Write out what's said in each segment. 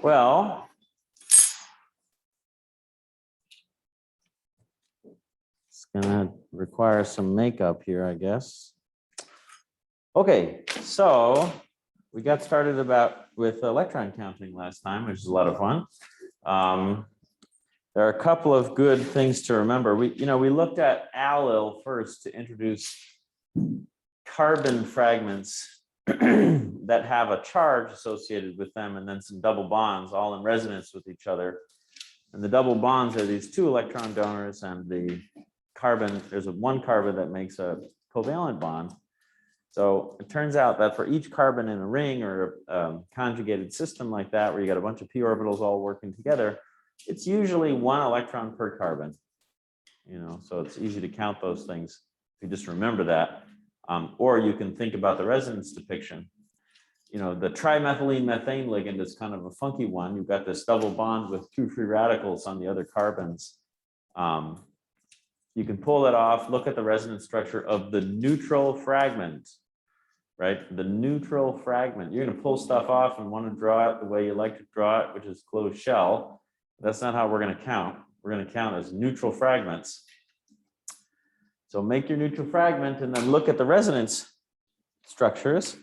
Well, it's gonna require some makeup here, I guess. Okay, so we got started with electron counting last time, which is a lot of fun. There are a couple of good things to remember. We looked at allyl first to introduce carbon fragments that have a charge associated with them, and then some double bonds all in resonance with each other. And the double bonds are these two electron donors, and the carbon, there's one carbon that makes a covalent bond. So it turns out that for each carbon in a ring or a conjugated system like that, where you got a bunch of p orbitals all working together, it's usually one electron per carbon. So it's easy to count those things if you just remember that. Or you can think about the resonance depiction. The trimethylene methane ligand is kind of a funky one. You've got this double bond with two free radicals on the other carbons. You can pull that off, look at the resonance structure of the neutral fragment, right? The neutral fragment. You're going to pull stuff off and want to draw it the way you like to draw it, which is closed shell. That's not how we're going to count. We're going to count as neutral fragments. So make your neutral fragment and then look at the resonance structures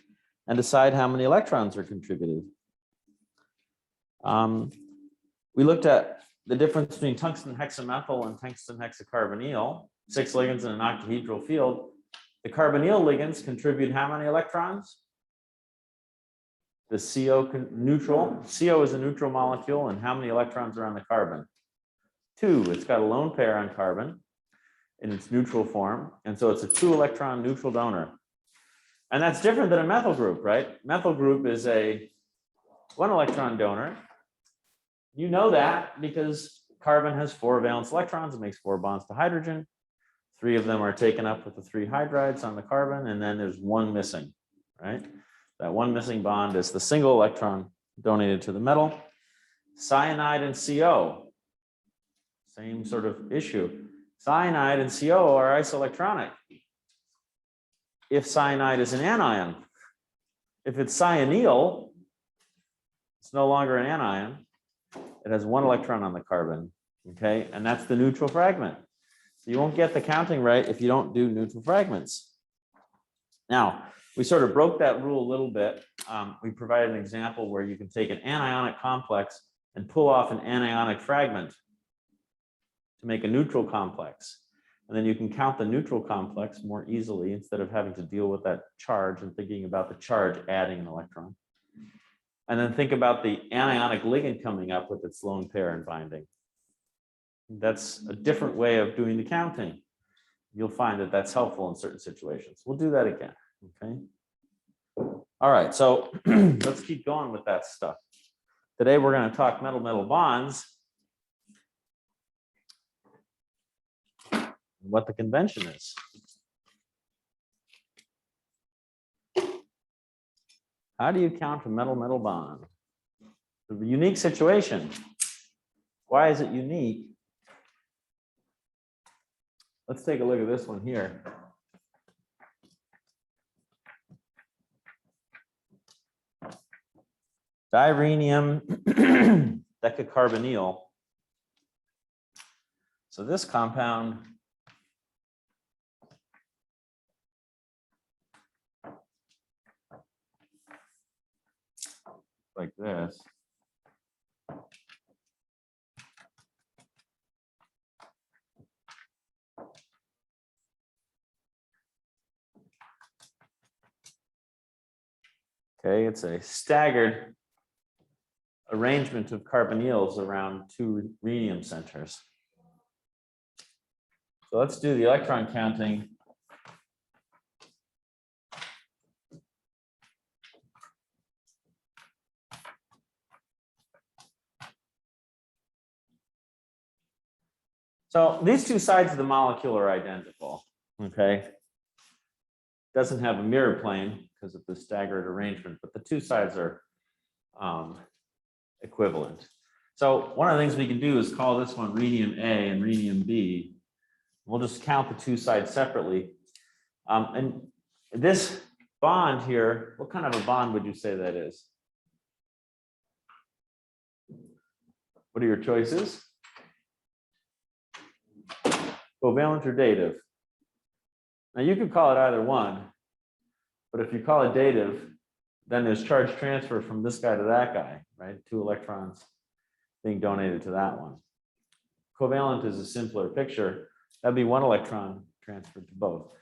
and decide how many electrons are contributed. We looked at the difference between tungsten hexamethyl and tungsten hexacarbonyl, 6 ligands in an octahedral field. The carbonyl ligands contribute how many electrons? The CO neutral. CO is a neutral molecule, and how many electrons are on the carbon? 2. It's got a lone pair on carbon in its neutral form, and so it's a 2-electron neutral donor. And that's different than a methyl group, right? Methyl group is a 1-electron donor. You know that because carbon has 4 valence electrons. It makes 4 bonds to hydrogen. 3 of them are taken up with the 3 hydrides on the carbon, and then there's 1 missing, right? That 1 missing bond is the single electron donated to the metal. Cyanide and CO, same sort of issue. Cyanide and CO are isoelectronic. If cyanide is an anion, if it's cyanyl, it's no longer an anion. It has 1 electron on the carbon, okay? And that's the neutral fragment. So you won't get the counting right if you don't do neutral fragments. Now, we sort of broke that rule a little bit. We provided an example where you can take an anionic complex and pull off an anionic fragment to make a neutral complex. And then you can count the neutral complex more easily instead of having to deal with that charge and thinking about the charge adding an electron. And then think about the anionic ligand coming up with its lone pair and binding. That's a different way of doing the counting. You'll find that that's helpful in certain situations. We'll do that again, okay? All right, so let's keep going with that stuff. Today we're going to talk metal-metal bonds. What the convention is. How do you count a metal-metal bond? It's a unique situation. Why is it unique? Let's take a look at this one here. Dirhenium decacarbonyl. So this compound like this. Okay, it's a staggered arrangement of carbonyls around 2 rhenium centers. So let's do the electron counting. So these 2 sides of the molecule are identical, okay? Doesn't have a mirror plane because of the staggered arrangement, but the 2 sides are equivalent. So one of the things we can do is call this one rhenium A and rhenium B. We'll just count the 2 sides separately. And this bond here, what kind of a bond would you say that is? What are your choices? Covalent or dative? Now you could call it either one, but if you call it dative, then there's charge transfer from this guy to that guy, right? 2 electrons being donated to that one. Covalent is a simpler picture. That'd be 1 electron transferred to both.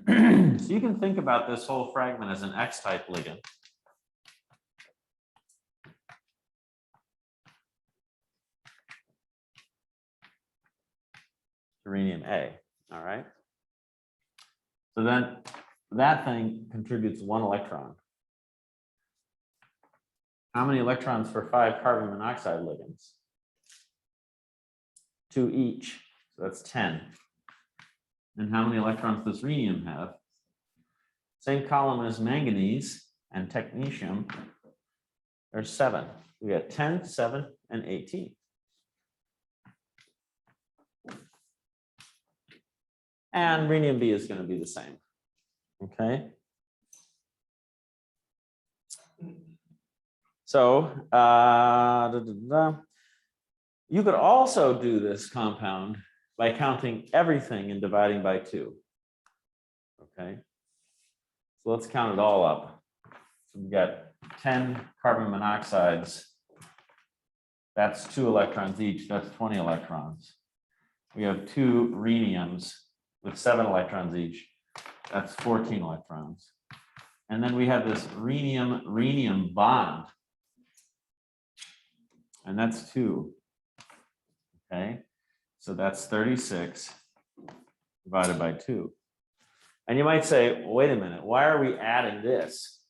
So you can think about this whole fragment as an X-type ligand. Uranium A, all right? So then that thing contributes 1 electron. How many electrons for 5 carbon monoxide ligands? 2 each, so that's 10. And how many electrons does rhenium have? Same column as manganese and technetium. There's 7. We got 10, 7, and 18. And rhenium B is going to be the same. Okay. So you could also do this compound by counting everything and dividing by 2. Okay. So let's count it all up. So we've got 10 carbon monoxides. That's 2 electrons each. That's 20 electrons. We have 2 rheniums with 7 electrons each. That's 14 electrons. And then we have this rhenium bond. And that's 2. Okay. So that's 36 divided by 2. And you might say, well, wait a minute, why are we adding this?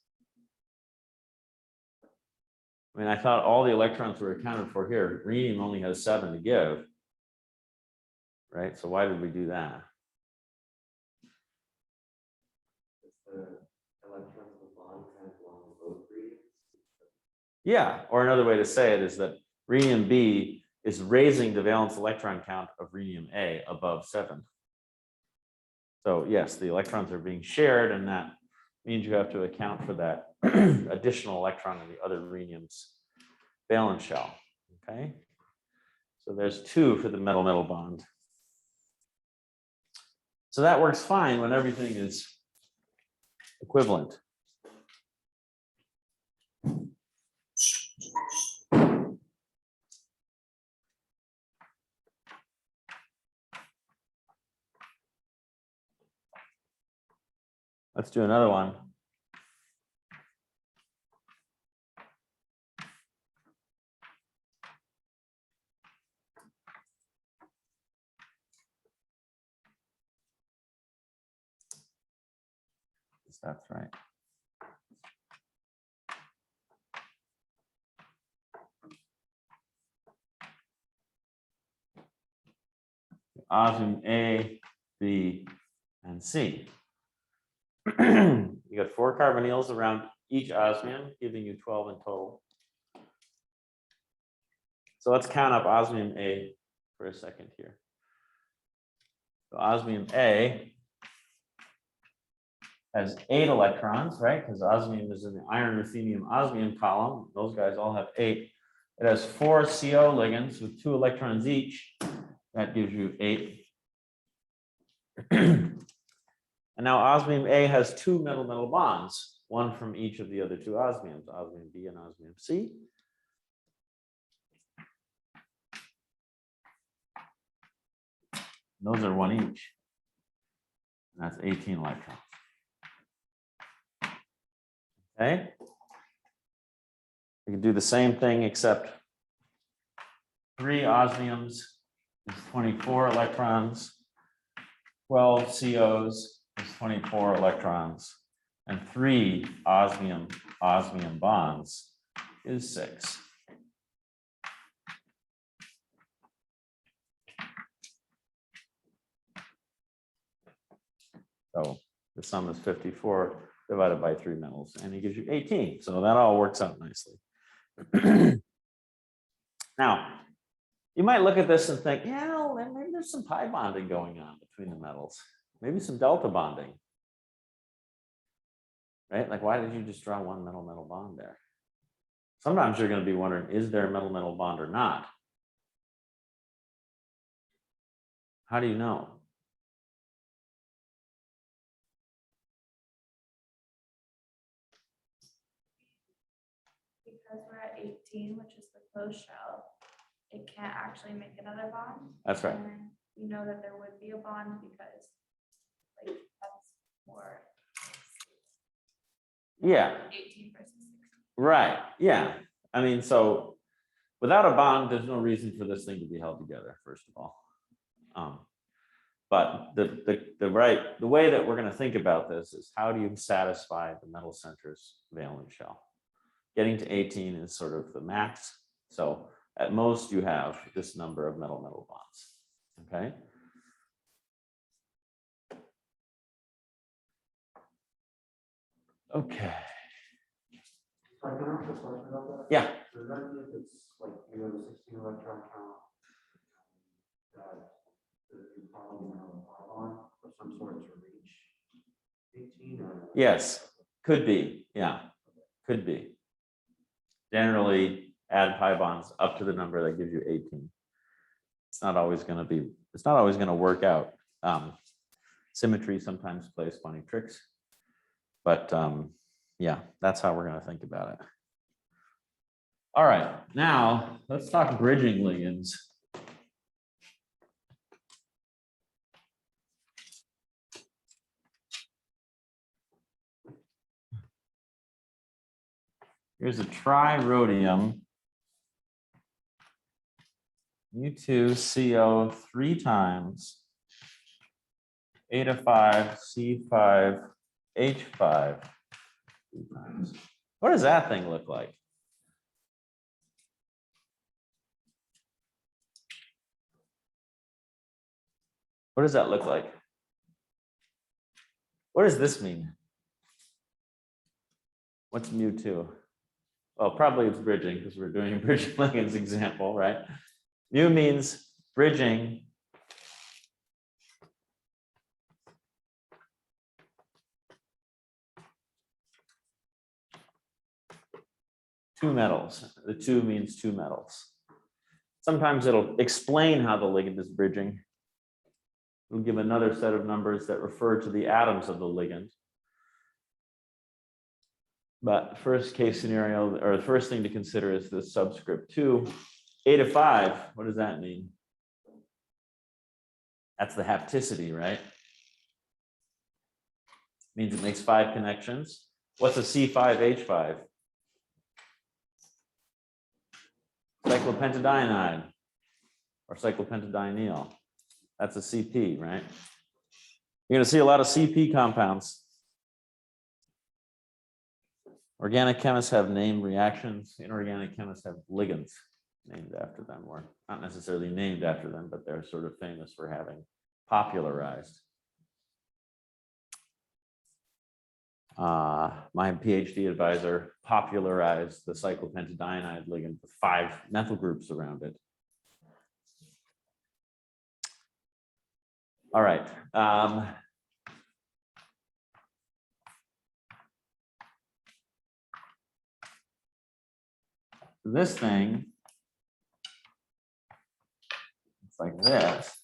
I mean, I thought all the electrons were accounted for here. Rhenium only has 7 to give, right? So why did we do that? Yeah, or another way to say it is that rhenium B is raising the valence electron count of rhenium A above 7. So yes, the electrons are being shared, and that means you have to account for that additional electron in the other rhenium's valence shell. Okay, so there's 2 for the metal-metal bond. So that works fine when everything is equivalent. Let's do another one. That's right. Osmium A, B, and C. You got 4 carbonyls around each osmium, giving you 12 in total. So let's count up osmium A for a second here. So osmium A has 8 electrons, right? Because osmium is in the iron, ruthenium, osmium column. Those guys all have 8. It has 4 CO ligands with 2 electrons each. That gives you 8. And now osmium A has 2 metal-metal bonds, 1 from each of the other 2 osmiums, osmium B and osmium C. And those are 1 each. And that's 18 electrons. Okay. We can do the same thing except 3 osmiums is 24 electrons, 12 COs is 24 electrons, and 3 osmium bonds is 6. So the sum is 54 divided by 3 metals, and it gives you 18. So that all works out nicely. Now, you might look at this and think, yeah, well, maybe there's some pi bonding going on between the metals. Maybe some delta bonding. Right? Like, why did you just draw 1 metal-metal bond there? Sometimes you're going to be wondering, is there a metal-metal bond or not? How do you know? Because we're at 18, which is the closed shell, it can't actually make another bond. That's right. And we know that there would be a bond because like that's more Yeah, 18 versus 16. right. Yeah. I mean, so without a bond, there's no reason for this thing to be held together, first of all. But the way that we're going to think about this is, how do you satisfy the metal center's valence shell? Getting to 18 is sort of the max. So at most you have this number of metal-metal bonds. Okay. Okay. So I can ask a question about that? Yeah. Does that mean if it's like you have a 16 electron count that you probably have a bond of some sort to reach 18 or? Yes. Could be. Yeah. Could be. Generally, add pi bonds up to the number that gives you 18. It's not always going to work out. Symmetry sometimes plays funny tricks, but yeah, that's how we're going to think about it. All right, now let's talk bridging ligands. Here's a trirhodium U2CO 3 times eta5 C5 H5 3 times. What does that thing look like? What does that look like? What does this mean? What's mu2? Well, probably it's bridging, because we're doing a bridging ligands example, right? Mu means bridging two metals. The 2 means 2 metals. Sometimes it'll explain how the ligand is bridging. We'll give another set of numbers that refer to the atoms of the ligand. But first case scenario, or the first thing to consider, is the subscript 2. Eta5, what does that mean? That's the hapticity, right? Means it makes 5 connections. What's a C5H5? Cyclopentadienide or cyclopentadienyl. That's a CP, right? You're going to see a lot of CP compounds. Organic chemists have named reactions. Inorganic chemists have ligands named after them, or not necessarily named after them, but they're sort of famous for having popularized. My PhD advisor popularized the cyclopentadienide ligand with 5 methyl groups around it. All right. This thing, it's like this.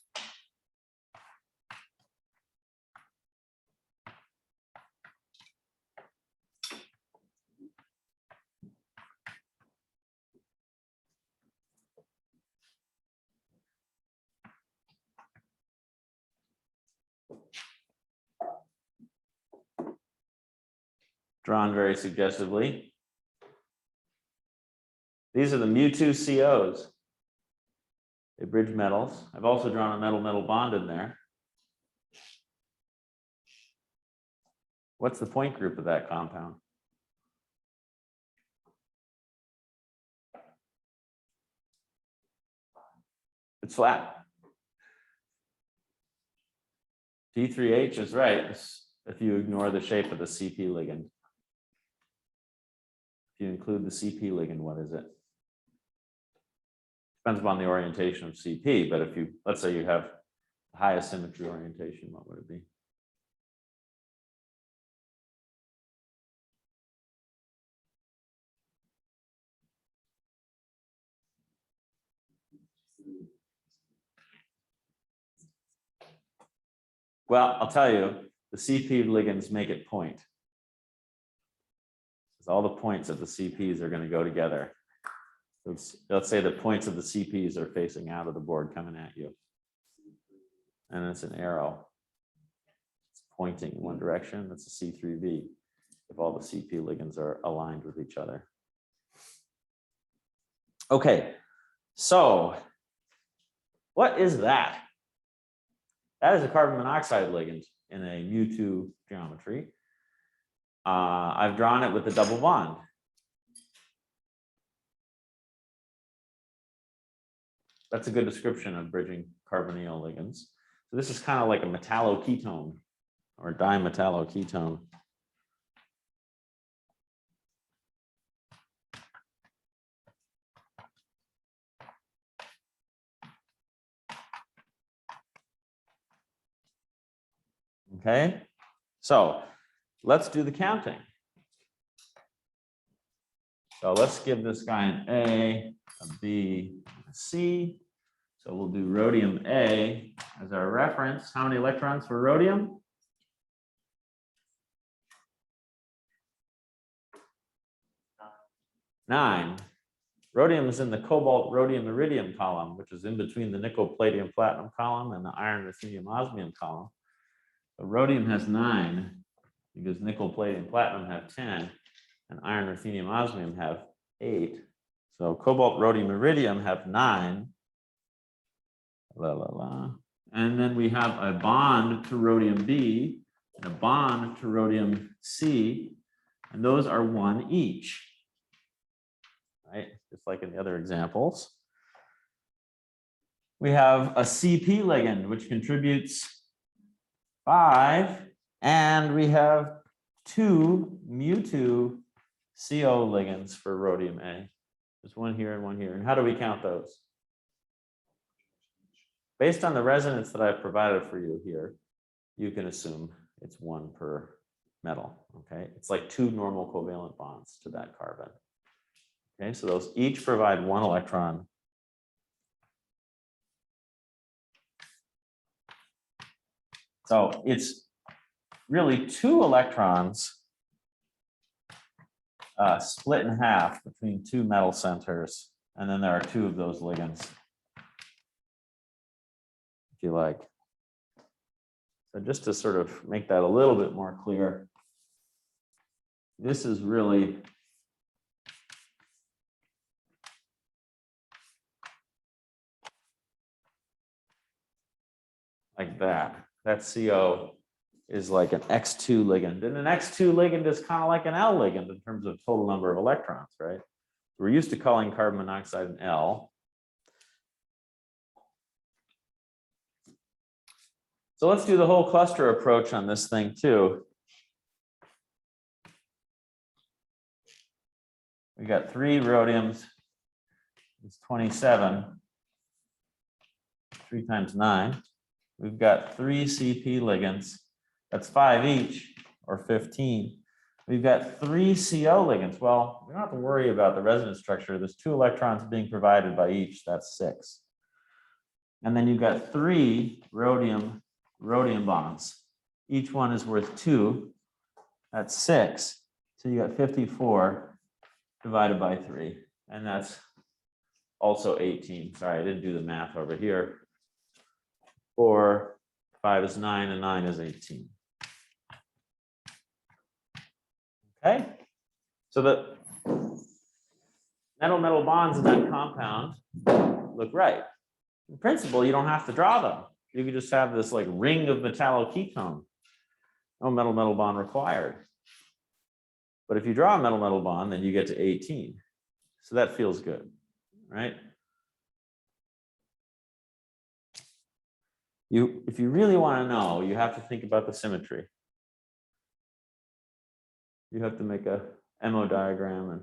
Drawn very suggestively. These are the mu2 COs. They bridge metals. I've also drawn a metal-metal bond in there. What's the point group of that compound? It's flat. T3H is right if you ignore the shape of the CP ligand. If you include the CP ligand, what is it? Depends upon the orientation of CP, but if you, let's say you have the highest symmetry orientation, what would it be? Well, I'll tell you, the CP ligands make it point. Because all the points of the CPs are going to go together. Let's say the points of the CPs are facing out of the board coming at you. And it's an arrow. It's pointing in one direction. That's a C3b. If all the CP ligands are aligned with each other. Okay, so what is that? That is a carbon monoxide ligand in a mu2 geometry. I've drawn it with a double bond. That's a good description of bridging carbonyl ligands. So this is kind of like a metalloketone or dimethalloketone. Okay, so let's do the counting. So let's give this guy an A, a B, a C. So we'll do rhodium A as our reference. How many electrons for rhodium? 9. Rhodium is in the cobalt, rhodium, iridium column, which is in between the nickel, palladium, platinum column and the iron, ruthenium, osmium column. So rhodium has 9 because nickel, palladium, platinum have 10 and iron, ruthenium, osmium have 8. So cobalt, rhodium, iridium have 9. La, la, la. And then we have a bond to rhodium B and a bond to rhodium C, and those are 1 each. Right, just like in the other examples. We have a CP ligand, which contributes 5, and we have 2 mu2 CO ligands for rhodium A. There's one here and one here. And how do we count those? Based on the resonance that I've provided for you here, you can assume it's 1 per metal. Okay, it's like 2 normal covalent bonds to that carbon. Okay, so those each provide 1 electron. So it's really 2 electrons split in half between 2 metal centers, and then there are 2 of those ligands, if you like. So just to sort of make that a little bit more clear, this is really like that. That CO is like an X2 ligand. And an X2 ligand is kind of like an L ligand in terms of total number of electrons, right? We're used to calling carbon monoxide an L. So let's do the whole cluster approach on this thing too. We got 3 rhodiums. It's 27. 3 times 9. We've got 3 CP ligands. That's 5 each, or 15. We've got 3 CO ligands. Well, we don't have to worry about the resonance structure. There's 2 electrons being provided by each. That's 6. And then you've got 3 rhodium bonds. Each one is worth 2. That's 6. So you got 54 divided by 3. And that's also 18. Sorry, I didn't do the math over here. 4, 5 is 9, and 9 is 18. Okay, so the metal-metal bonds in that compound look right. In principle, you don't have to draw them. You could just have this like ring of metalloketone. No metal-metal bond required. But if you draw a metal-metal bond, then you get to 18. So that feels good, right? If you really want to know, you have to think about the symmetry. You have to make a MO diagram and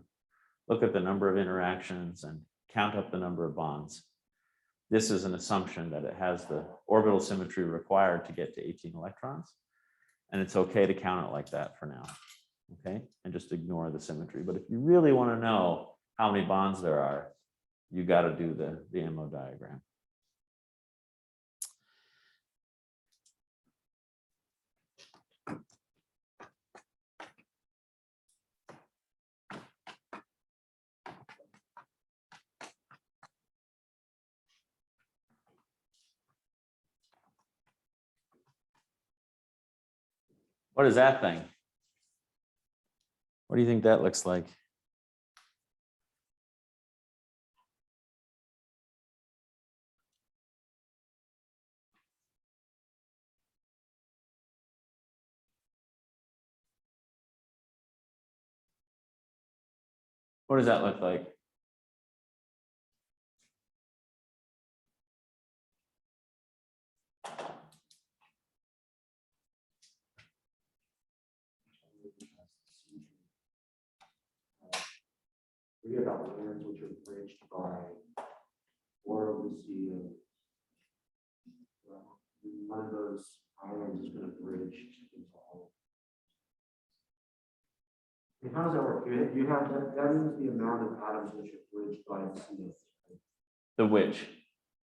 look at the number of interactions and count up the number of bonds. This is an assumption that it has the orbital symmetry required to get to 18 electrons. And it's okay to count it like that for now. Okay, and just ignore the symmetry. But if you really want to know how many bonds there are, you got to do the MO diagram. What is that thing? What do you think that looks like? What does that look like? We have layers which are bridged by four of the CEOs. One of those islands is going to bridge into all. And how does that work? You have that means the amount of atoms which are bridged by the CEOs. The which?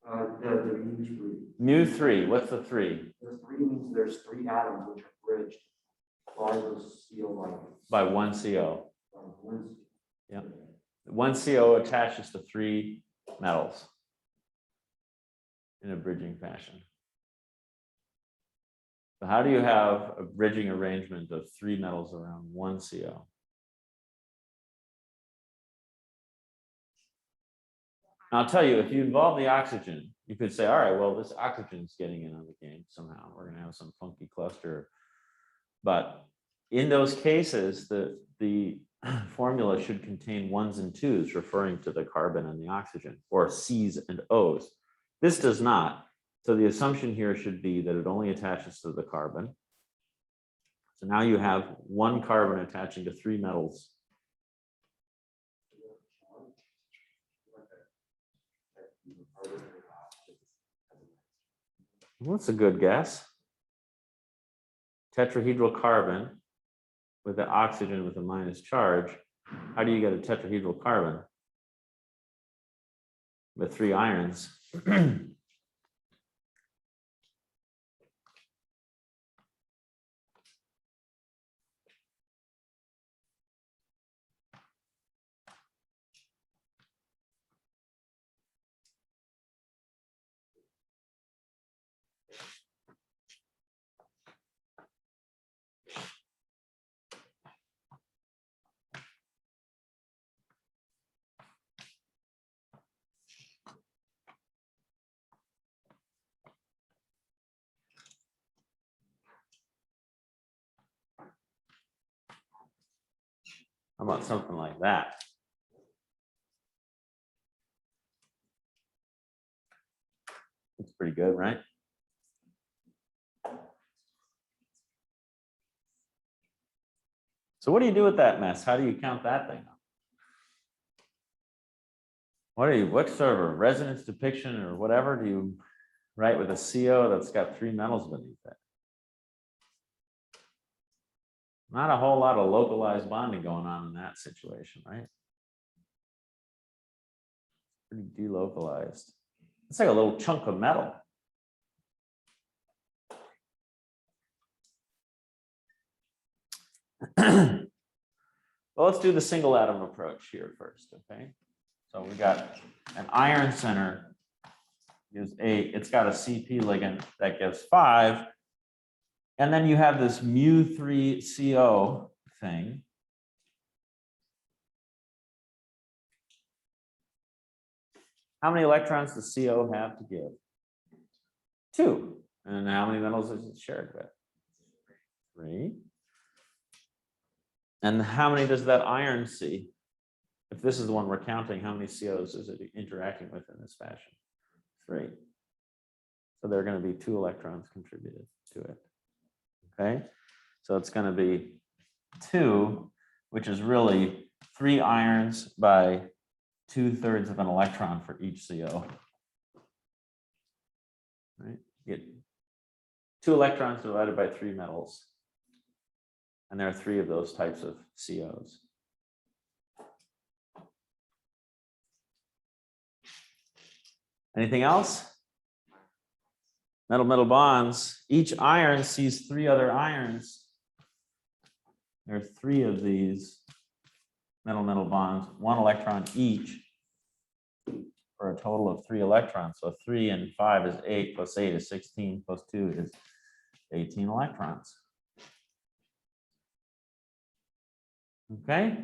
The mu3. Mu3, what's the 3? The 3 means there's 3 atoms which are bridged by those CO ligands. By one CO. By one CO. Yeah. One CO attaches to 3 metals in a bridging fashion. So how do you have a bridging arrangement of 3 metals around one CO? I'll tell you, if you involve the oxygen, you could say, all right, well, this oxygen's getting in on the game somehow. We're going to have some funky cluster. But in those cases, the formula should contain 1s and 2s referring to the carbon and the oxygen, or C's and O's. This does not. So the assumption here should be that it only attaches to the carbon. So now you have 1 carbon attaching to 3 metals. Well, that's a good guess. Tetrahedral carbon with the oxygen with a minus charge. How do you get a tetrahedral carbon with 3 irons? How about something like that? That's pretty good, right? So what do you do with that mess? How do you count that thing up? What sort of a resonance depiction or whatever do you write with a CO that's got 3 metals beneath it? Not a whole lot of localized bonding going on in that situation, right? Pretty delocalized. It's like a little chunk of metal. Well, let's do the single atom approach here first, okay? So we got an iron center gives 8. It's got a CP ligand that gives 5. And then you have this mu3CO thing. How many electrons does CO have to give? 2. And how many metals is it shared with? 3. And how many does that iron see? If this is the one we're counting, how many COs is it interacting with in this fashion? 3. So there are going to be 2 electrons contributed to it. Okay, so it's going to be 2, which is really 3 irons by 2/3 of an electron for each CO. Right, you get 2 electrons divided by 3 metals, and there are 3 of those types of COs. Anything else? Metal-metal bonds. Each iron sees 3 other irons. There are 3 of these metal-metal bonds, 1 electron each, for a total of 3 electrons. So 3 and 5 is 8, plus 8 is 16, plus 2 is 18 electrons. Okay.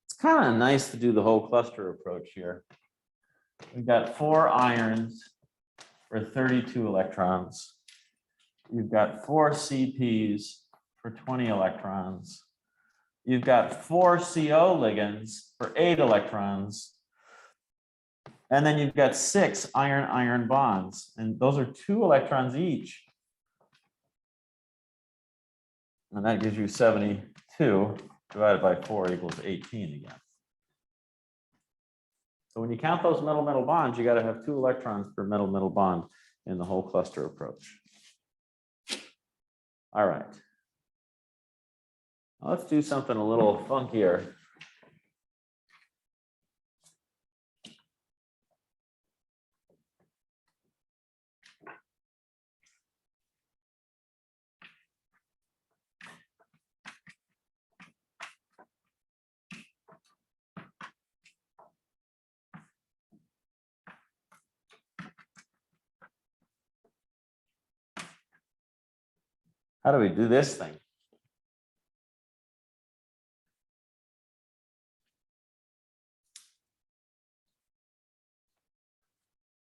It's kind of nice to do the whole cluster approach here. We've got 4 irons for 32 electrons. You've got 4 CPs for 20 electrons. You've got 4 CO ligands for 8 electrons. And then you've got 6 iron-iron bonds, and those are 2 electrons each. And that gives you 72 divided by 4 equals 18 again. So when you count those metal-metal bonds, you got to have 2 electrons per metal-metal bond in the whole cluster approach. All right. Now let's do something a little funkier. How do we do this thing?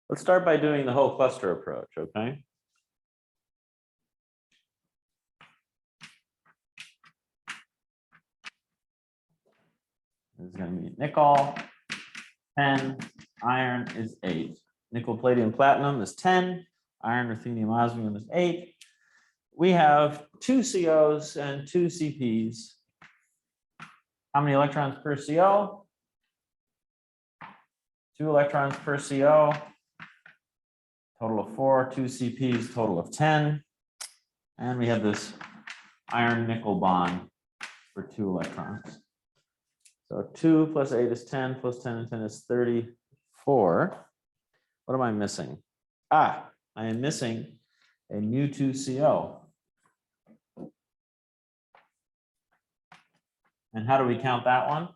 Let's start by doing the whole cluster approach, okay? This is going to be nickel, 10, iron is 8. Nickel, palladium, platinum is 10, iron, ruthenium, osmium is 8. We have 2 COs and 2 CPs. How many electrons per CO? 2 electrons per CO. Total of 4, 2 CPs, total of 10. And we have this iron nickel bond for 2 electrons. So 2 plus 8 is 10, plus 10 and 10 is 34. What am I missing? I am missing a mu2CO. And how do we count that one?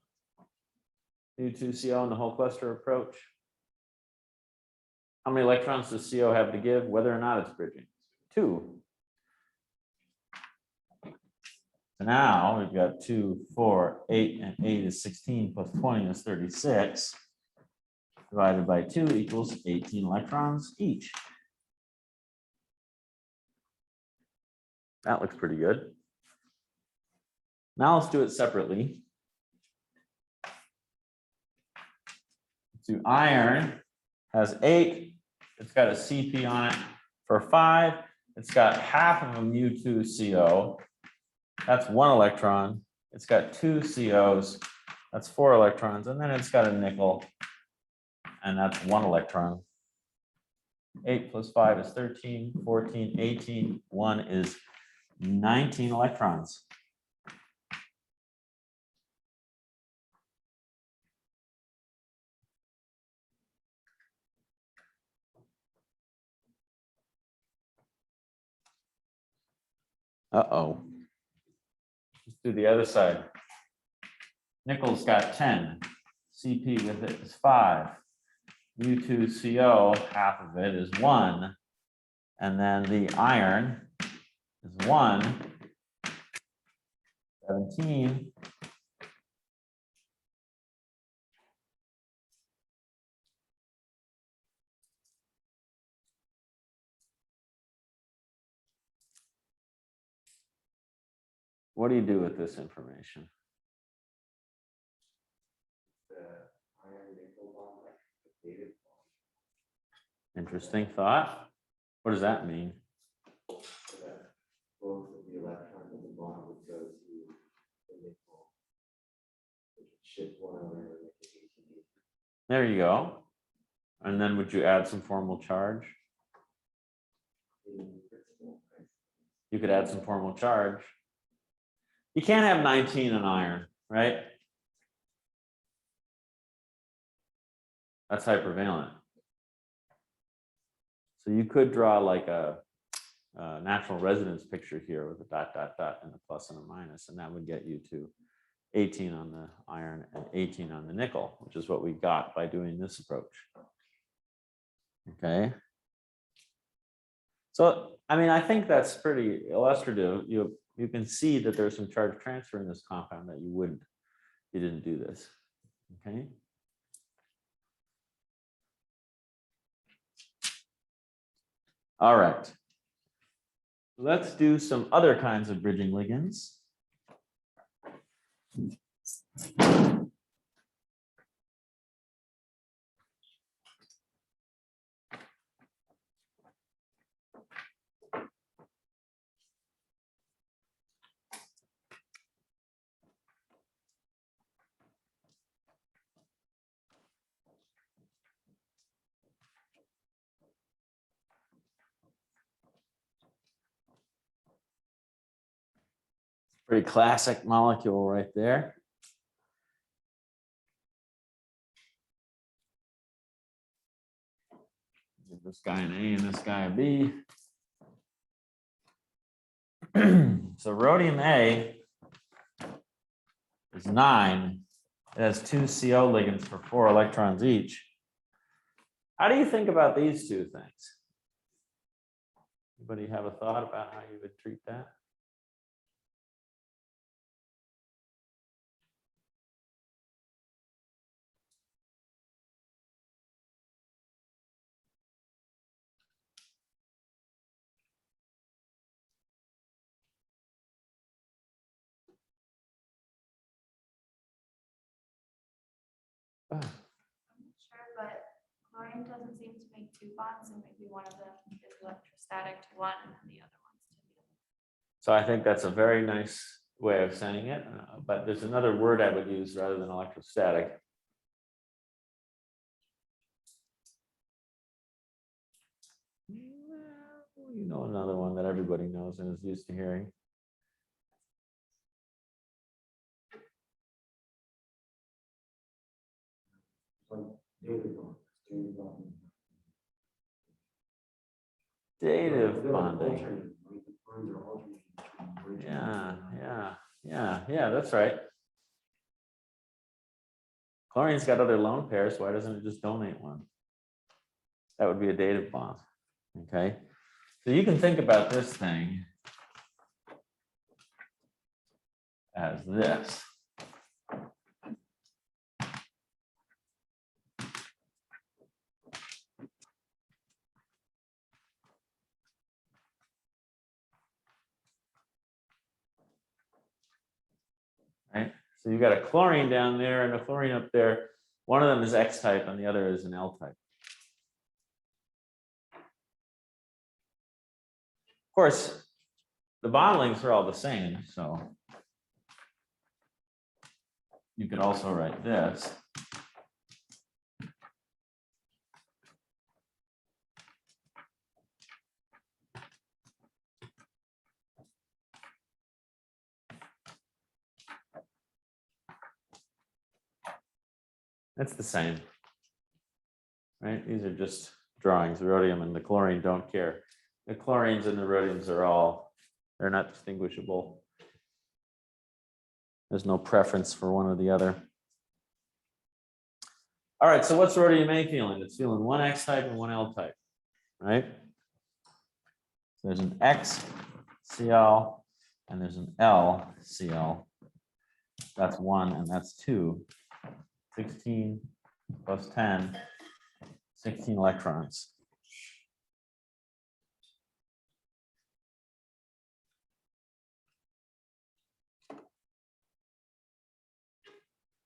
mu2CO in the whole cluster approach. How many electrons does CO have to give, whether or not it's bridging? 2. So now we've got 2, 4, 8, and 8 is 16 plus 20 is 36. Divided by 2 equals 18 electrons each. That looks pretty good. Now let's do it separately. So iron has 8. It's got a CP on it for 5. It's got half of a mu2CO. That's 1 electron. It's got 2 COs. That's 4 electrons. And then it's got a nickel. And that's 1 electron. 8 plus 5 is 13, 14, 18. 1 is 19 electrons. Uh-oh. Let's do the other side. Nickel's got 10. CP with it is 5. mu2CO, half of it is 1. And then the iron is 1. 17. What do you do with this information? Interesting thought. What does that mean? Both of the electrons in the bond would go to the nickel. Shift 1 over and make it 18. There you go. And then would you add some formal charge? You could add some formal charge. You can't have 19 in iron, right? That's hypervalent. So you could draw like a natural resonance picture here with a dot, dot, dot, and a plus and a minus, and that would get you to 18 on the iron and 18 on the nickel, which is what we got by doing this approach. Okay. So, I mean, I think that's pretty illustrative. you can see that there's some charge transfer in this compound that you wouldn't, you didn't do this, okay? All right. Let's do some other kinds of bridging ligands. Pretty classic molecule right there. Give this guy an A and this guy a B. So rhodium A is 9. It has 2 CO ligands for 4 electrons each. How do you think about these two things? Anybody have a thought about how you would treat that? I'm not sure, but chlorine doesn't seem to make 2 bonds, and maybe one of them is electrostatic to one and then the other one's to the other. So I think that's a very nice way of saying it, but there's another word I would use rather than electrostatic. Well, you know another one that everybody knows and is used to hearing. Like dative bond. Dative bond. Dative They're bonding. alternating, right? The bonds are alternating between bridge and Yeah, that's right. Chlorine's got other lone pairs. Why doesn't it just donate one? That would be a dative bond. Okay. So you can think about this thing as this. Right? So you've got a chlorine down there and a chlorine up there. One of them is X type and the other is an L type. Of course, the bond lengths are all the same, so you could also write this. It's the same, right? These are just drawings. The rhodium and the chlorine don't care. The chlorines and the rhodiums are all, they're not distinguishable. There's no preference for one or the other. All right, so what's rhodium A feeling? It's feeling one X type and one L type, right? So there's an X Cl and there's an L Cl. That's 1 and that's 2. 16 plus 10, 16 electrons.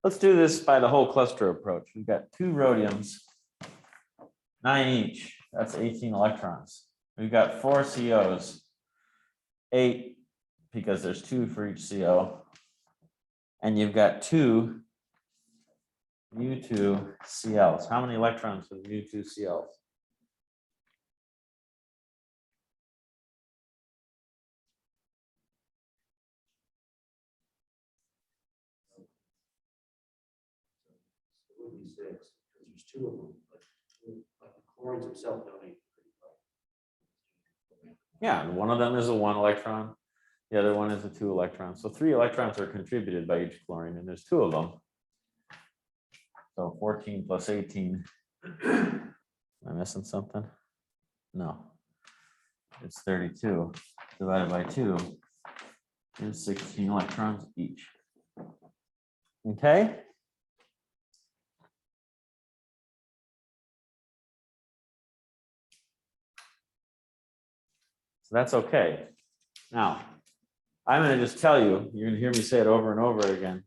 Let's do this by the whole cluster approach. We've got 2 rhodiums, 9 each. That's 18 electrons. We've got 4 COs, 8 because there's 2 for each CO. And you've got 2 mu2 CLs. How many electrons for the mu2 CLs? it would be 6, because there's 2 of them, but the chlorines themselves donate. Yeah, one of them is a 1 electron. The other one is a 2 electron. So 3 electrons are contributed by each chlorine, and there's 2 of them. So 14 plus 18. Am I missing something? No. It's 32 divided by 2. and 16 electrons each. Okay. So that's okay. Now, I'm going to just tell you, you're going to hear me say it over and over again.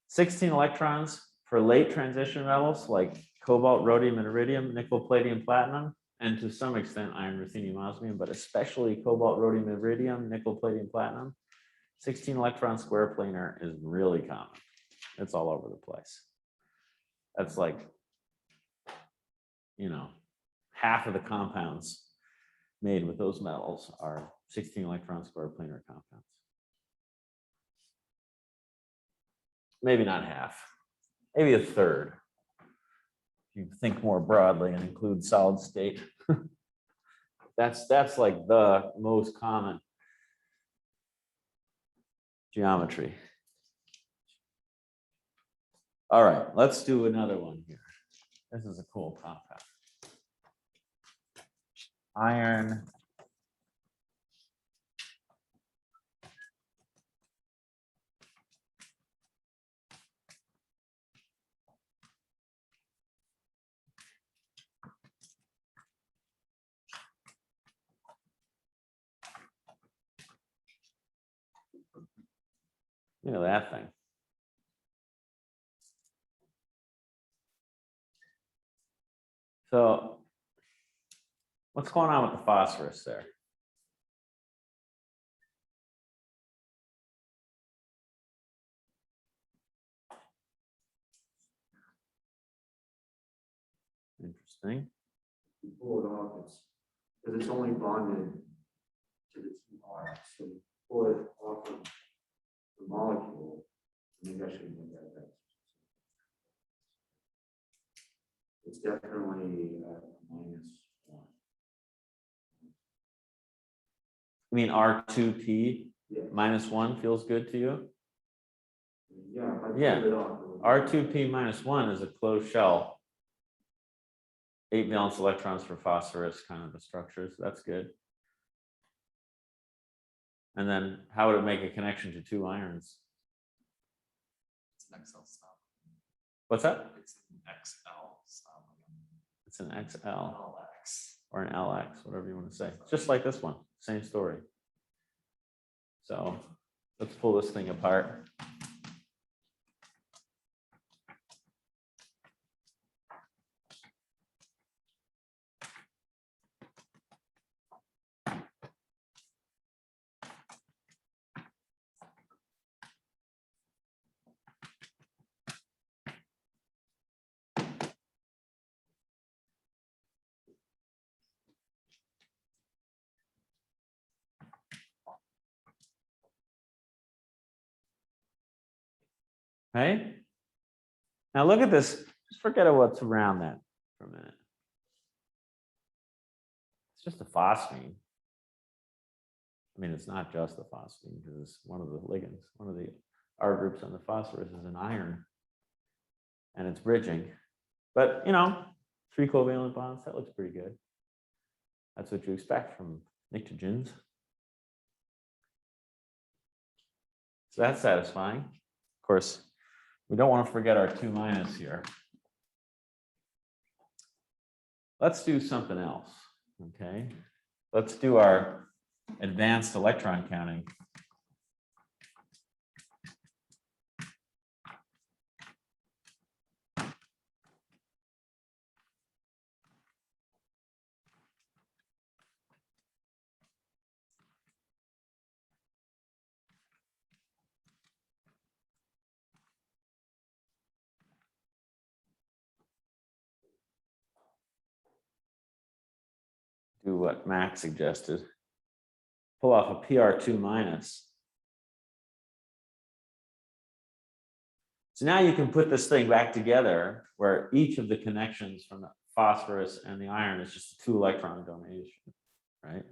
16 electrons for late transition metals like cobalt, rhodium, and iridium, nickel, palladium, platinum, and to some extent iron, ruthenium, osmium, but especially cobalt, rhodium, iridium, nickel, palladium, platinum. 16 electron square planar is really common. It's all over the place. That's like, you know, half of the compounds made with those metals are 16 electron square planar compounds. Maybe not half, maybe a third. If you think more broadly and include solid state. That's like the most common geometry. All right, let's do another one here. This is a cool compound. Iron. You know that thing. So what's going on with the phosphorus there? Interesting. You pull it off, it's, because it's only bonded to the two R, so you pull it off of the molecule, maybe I should make that better. It's definitely -1. I mean, R2P Yeah, -1 feels good to you? yeah, if I pulled Yeah. it off. it would- R2P -1 is a closed shell. 8 valence electrons for phosphorus kind of a structure, so that's good. And then how would it make a connection to 2 irons? It's an XL stop. What's that? It's an XL stop. It's an XL LX. or an LX, whatever you want to say. Just like this one, same story. So let's pull this thing apart. Okay. Now look at this. Just forget what's around that for a minute. It's just a phosphine. I mean, it's not just a phosphine because it's one of the ligands. One of the R groups on the phosphorus is an iron, and it's bridging. But you know, 3 covalent bonds. That looks pretty good. That's what you expect from nitrogens. So that's satisfying. Of course, we don't want to forget our 2- here. Let's do something else, okay? Let's do our advanced electron counting. Do what Max suggested. Pull off a PR2-. So now you can put this thing back together where each of the connections from the phosphorus and the iron is just a 2-electron donation, right?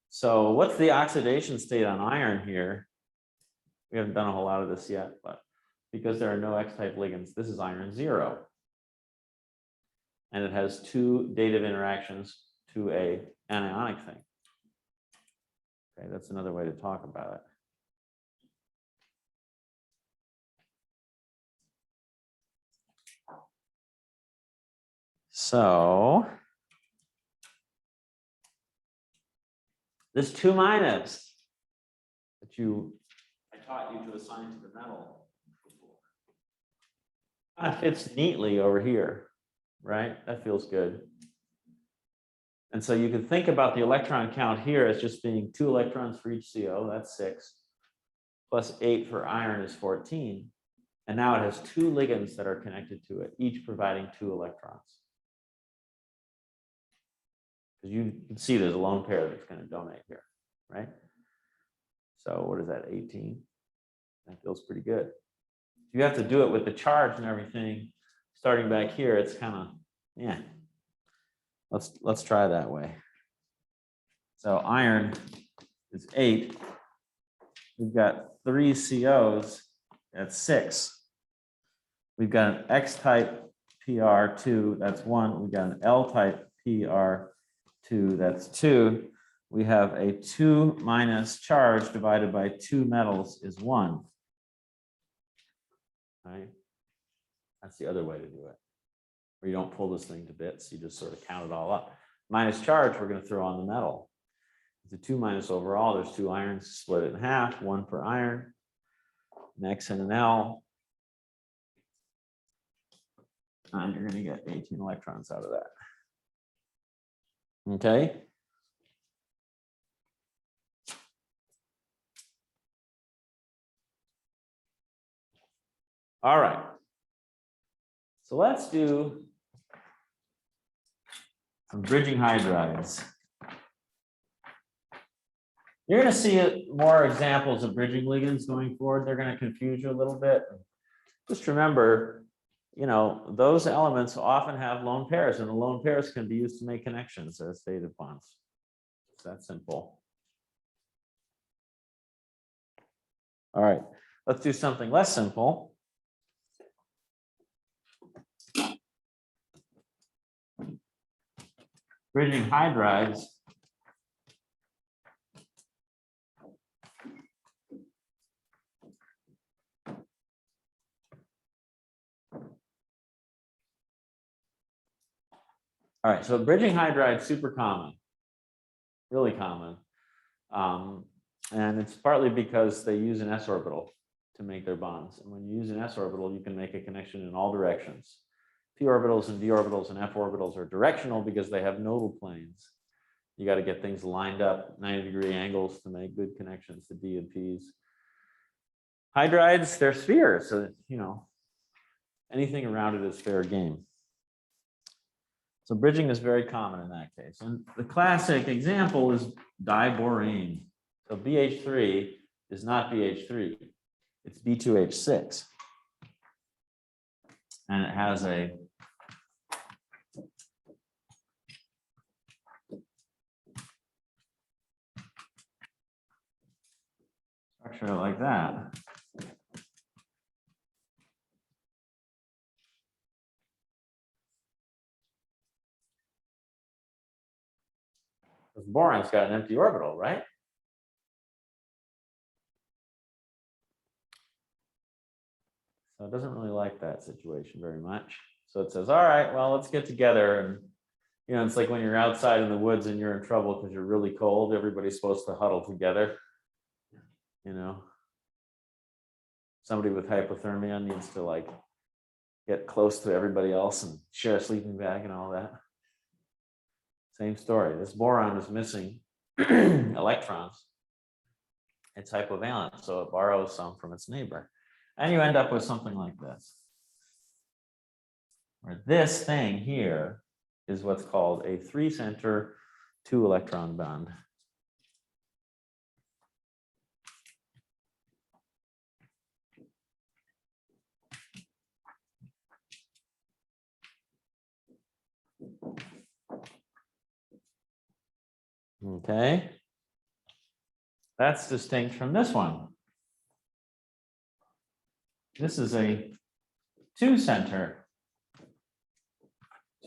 So what's the oxidation state on iron here? We haven't done a whole lot of this yet, but because there are no X-type ligands, this is iron 0. And it has 2 dative interactions to a anionic thing. Okay, that's another way to talk about it. So this 2- that I taught you to assign to the metal fits neatly over here, right? That feels good. And so you can think about the electron count here as just being 2 electrons for each CO, that's 6, plus 8 for iron is 14. And now it has 2 ligands that are connected to it, each providing 2 electrons. Because you can see there's a lone pair that's going to donate here, right? So what is that, 18? That feels pretty good. You have to do it with the charge and everything. Starting back here, it's kind of, yeah. Let's try that way. So iron is 8. We've got 3 COs, that's 6. We've got an X-type PR2, that's 1. We've got an L-type PR2, that's 2. We have a 2- charge divided by 2 metals is 1. Right? That's the other way to do it. Where you don't pull this thing to bits, you just sort of count it all up. Minus charge, we're going to throw on the metal. It's a 2- overall. There's 2 irons, split it in half, 1 per iron, an X and an L. And you're going to get 18 electrons out of that. Okay. All right. So let's do some bridging hydrides. You're going to see more examples of bridging ligands going forward. They're going to confuse you a little bit. Just remember, you know, those elements often have lone pairs, and the lone pairs can be used to make connections as dative bonds. It's that simple. All right, let's do something less simple. Bridging hydrides. All right, so bridging hydride, super common, really common. And it's partly because they use an s orbital to make their bonds. And when you use an s orbital, you can make a connection in all directions. P orbitals and d orbitals and f orbitals are directional because they have nodal planes. You got to get things lined up 90-degree angles to make good connections to d and p's. Hydrides, they're spheres, so you know anything around it is fair game. So bridging is very common in that case. And the classic example is diborane. So BH3 is not BH3, it's B2H6. And it has a structure like that. Because boron's got an empty orbital, right? So it doesn't really like that situation very much. So it says, all right, well, let's get together. And, you know, it's like when you're outside in the woods and you're in trouble because you're really cold, everybody's supposed to huddle together. You know, somebody with hypothermia needs to like get close to everybody else and share a sleeping bag and all that. Same story. This boron is missing electrons. It's hypovalent, so it borrows some from its neighbor. And you end up with something like this, where this thing here is what's called a 3-center 2-electron bond. Okay. That's distinct from this one. This is a 2-center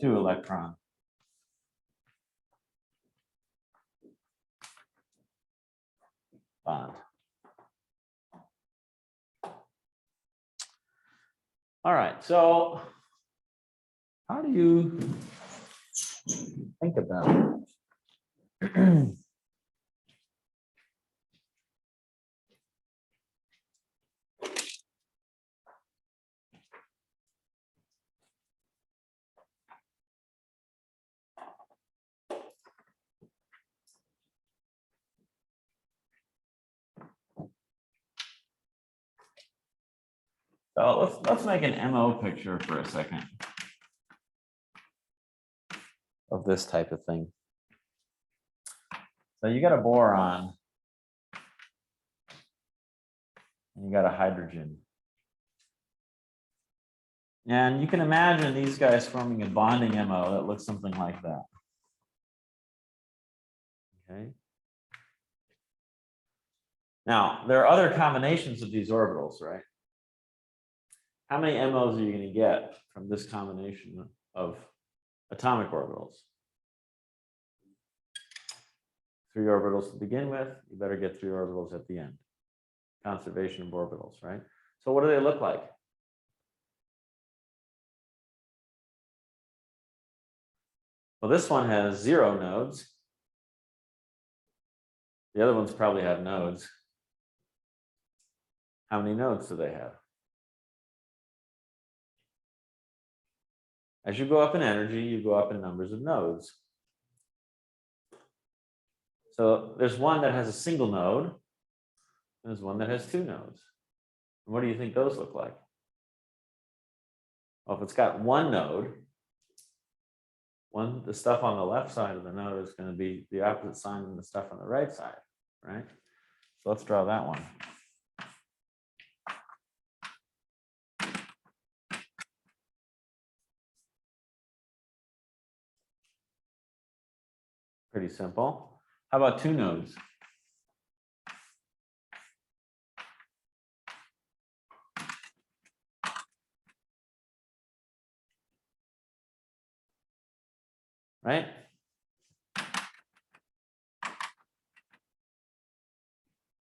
2-electron bond. All right, so how do you Think about it. So let's make an MO picture for a second of this type of thing. So you got a boron and you got a hydrogen. And you can imagine these guys forming a bonding MO that looks something like that. Okay. Now, there are other combinations of these orbitals, right? How many MOs are you going to get from this combination of atomic orbitals? 3 orbitals to begin with, you better get 3 orbitals at the end. Conservation of orbitals, right? So what do they look like? Well, this one has 0 nodes. The other ones probably have nodes. How many nodes do they have? As you go up in energy, you go up in numbers of nodes. So there's one that has a single node, and there's one that has 2 nodes. And what do you think those look like? Well, if it's got 1 node, the stuff on the left side of the node is going to be the opposite sign than the stuff on the right side, right? So let's draw that one. Pretty simple. How about 2 nodes? Right?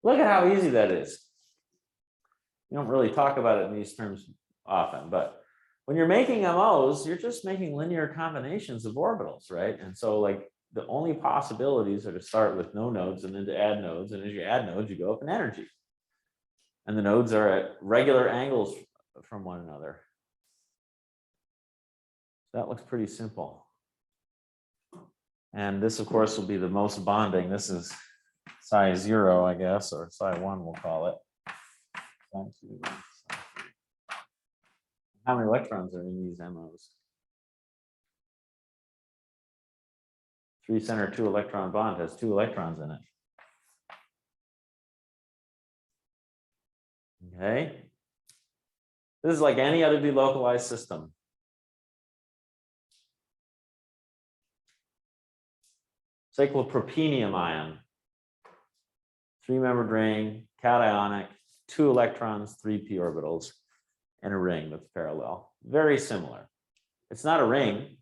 Look at how easy that is. You don't really talk about it in these terms often, but when you're making MOs, you're just making linear combinations of orbitals, right? And so like the only possibilities are to start with no nodes and then to add nodes. And as you add nodes, you go up in energy. And the nodes are at regular angles from one another. That looks pretty simple. And this, of course, will be the most bonding. This is psi 0, I guess, or psi 1, we'll call it. Psi 2, psi 3. How many electrons are in these MOs? 3 center 2 electron bond has 2 electrons in it. Okay. This is like any other delocalized system. Cyclopropenium ion, 3-membered ring, cationic, 2 electrons, 3 p orbitals, and a ring that's parallel. Very similar. It's not a ring.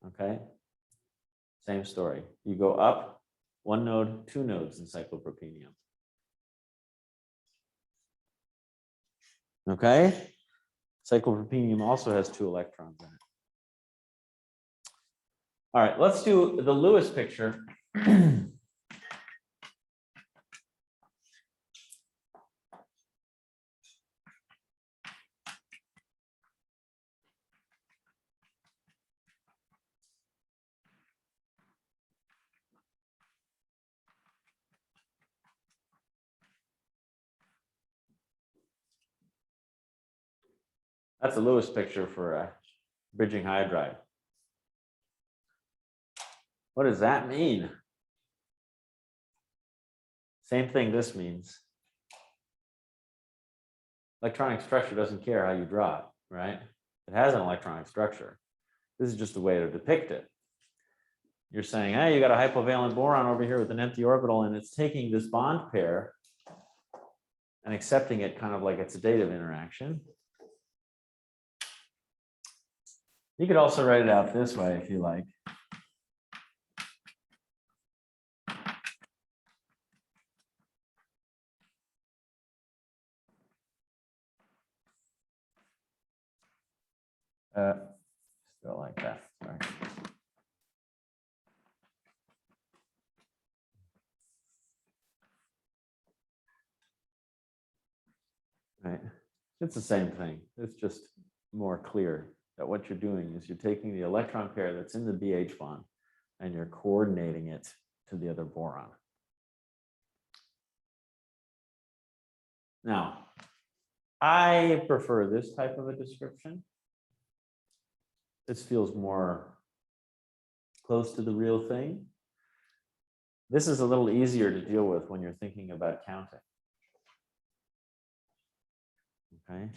Okay. Same story. You go up 1 node, 2 nodes in cyclopropenium. Okay. Cyclopropenium also has 2 electrons in it. All right, let's do the Lewis picture. That's a Lewis picture for a bridging hydride. What does that mean? Same thing this means. Electronic structure doesn't care how you draw it, right? It has an electronic structure. This is just a way to depict it. You're saying, hey, you got a hypovalent boron over here with an empty orbital, and it's taking this bond pair and accepting it kind of like it's a dative interaction. You could also write it out this way if you like. Still like that, sorry. Right, it's the same thing. It's just more clear that what you're doing is you're taking the electron pair that's in the BH bond and you're coordinating it to the other boron. Now, I prefer this type of a description. This feels more close to the real thing. This is a little easier to deal with when you're thinking about counting. Okay.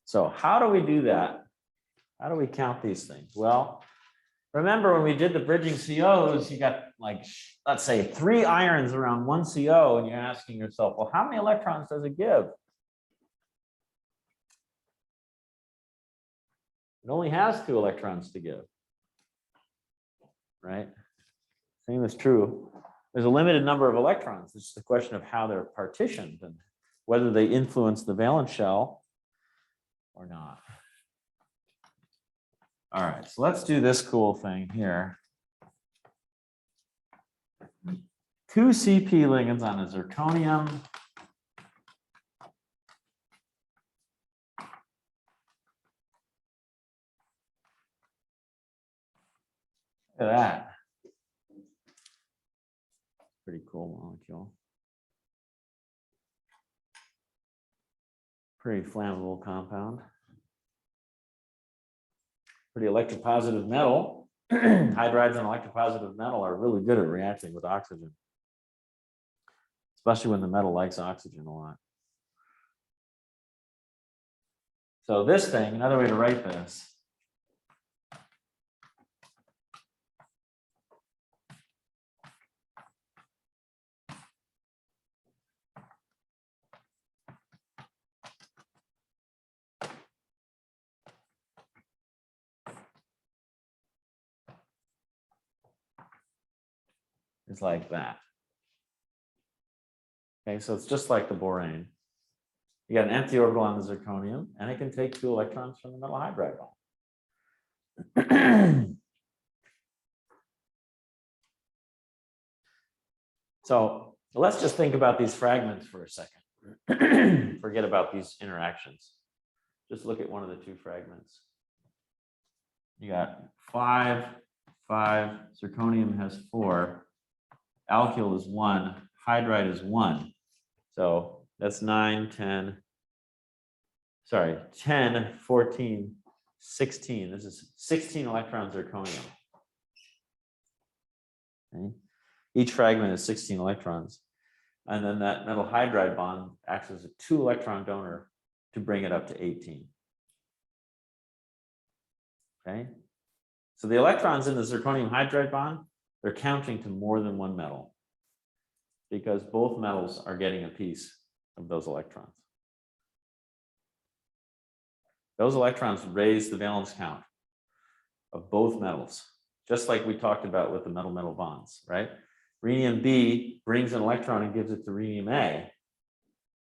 So how do we do that? How do we count these things? Well, remember when we did the bridging COs, you got like, let's say 3 irons around 1 CO, and you're asking yourself, well, how many electrons does it give? It only has 2 electrons to give, right? Same is true. There's a limited number of electrons. It's just a question of how they're partitioned and whether they influence the valence shell or not. All right, so let's do this cool thing here. 2 CP ligands on a zirconium. Look at that. Pretty cool molecule. Pretty flammable compound. Pretty electropositive metal. Hydrides and electropositive metal are really good at reacting with oxygen, especially when the metal likes oxygen a lot. So this thing, another way to write this, is like that. Okay, so it's just like the borane. You got an empty orbital on the zirconium, and it can take 2 electrons from the metal hydride bond. So let's just think about these fragments for a second. Forget about these interactions. Just look at one of the 2 fragments. You got 5, 5, zirconium has 4, alkyl is 1, hydride is 1. So that's 9, 10, sorry, 10, 14, 16. This is 16 electron zirconium. Okay. Each fragment is 16 electrons. And then that metal hydride bond acts as a 2 electron donor to bring it up to 18. Okay. So the electrons in the zirconium hydride bond, they're counting to more than 1 metal because both metals are getting a piece of those electrons. Those electrons raise the valence count of both metals, just like we talked about with the metal-metal bonds, right? Rhenium B brings an electron and gives it to rhenium A.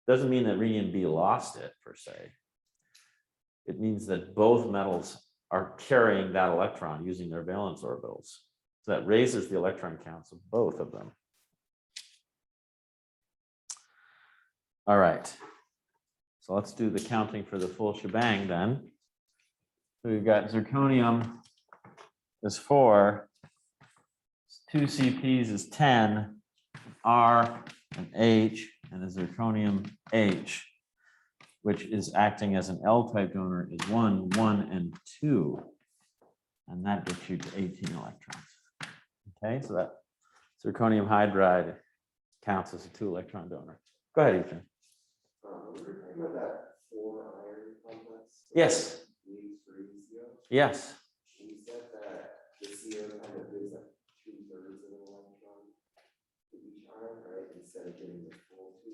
Doesn't mean that rhenium B lost it per se. It means that both metals are carrying that electron using their valence orbitals. So that raises the electron counts of both of them. All right. So let's do the counting for the full shebang then. So we've got zirconium is 4, 2 CPs is 10, R and H, and the zirconium H, which is acting as an L-type donor, is 1, 1, and 2. And that gets you to 18 electrons. Okay, so that zirconium hydride counts as a 2 electron donor. Go ahead, Ethan. We were talking about that 4 iron complex. Yes. Yes. You said that the CO kind of gives like 2/3 of an electron to each iron, right? Instead of getting the full 2.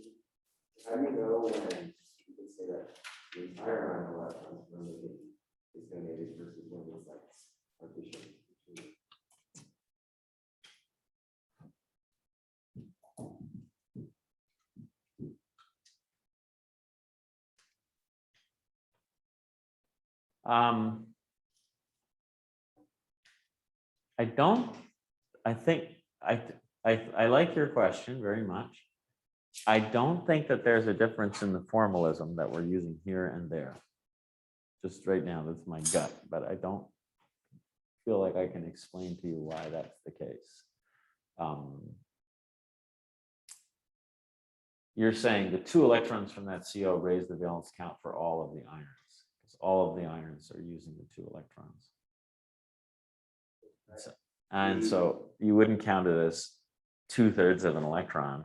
How do you know when you can say that the entire iron electrons when they get is donated versus when it's like partition between? I don't, I think, I like your question very much. I don't think that there's a difference in the formalism that we're using here and there. Just right now, that's my gut, but I don't feel like I can explain to you why that's the case. You're saying the 2 electrons from that CO raise the valence count for all of the irons, because all of the irons are using the 2 electrons. And so you wouldn't count it as 2/3 of an electron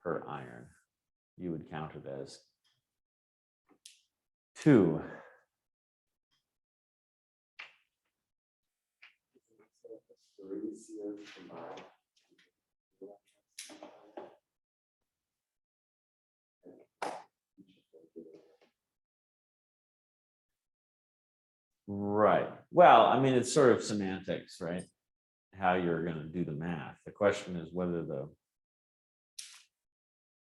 per iron. You would count it as 2. 3 COs combined. Right. Well, I mean, it's sort of semantics, right? How you're going to do the math. The question is whether the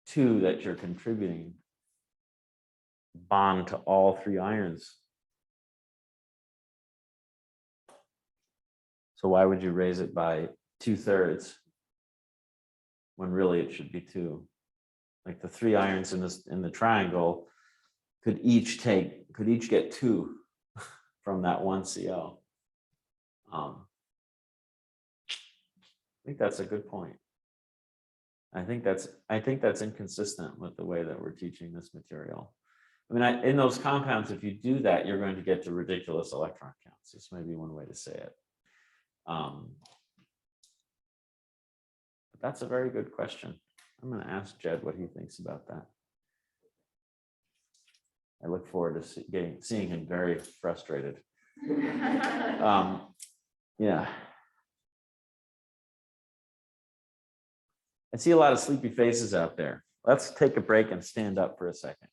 2 that you're contributing bond to all 3 irons. So why would you raise it by 2/3 when really it should be 2? Like the 3 irons in the triangle could each get 2 from that 1 CO. I think that's a good point. I think that's inconsistent with the way that we're teaching this material. I mean, in those compounds, if you do that, you're going to get to ridiculous electron counts. This may be one way to say it. But that's a very good question. I'm going to ask Jed what he thinks about that. I look forward to seeing him very frustrated. Yeah. I see a lot of sleepy faces out there. Let's take a break and stand up for a second.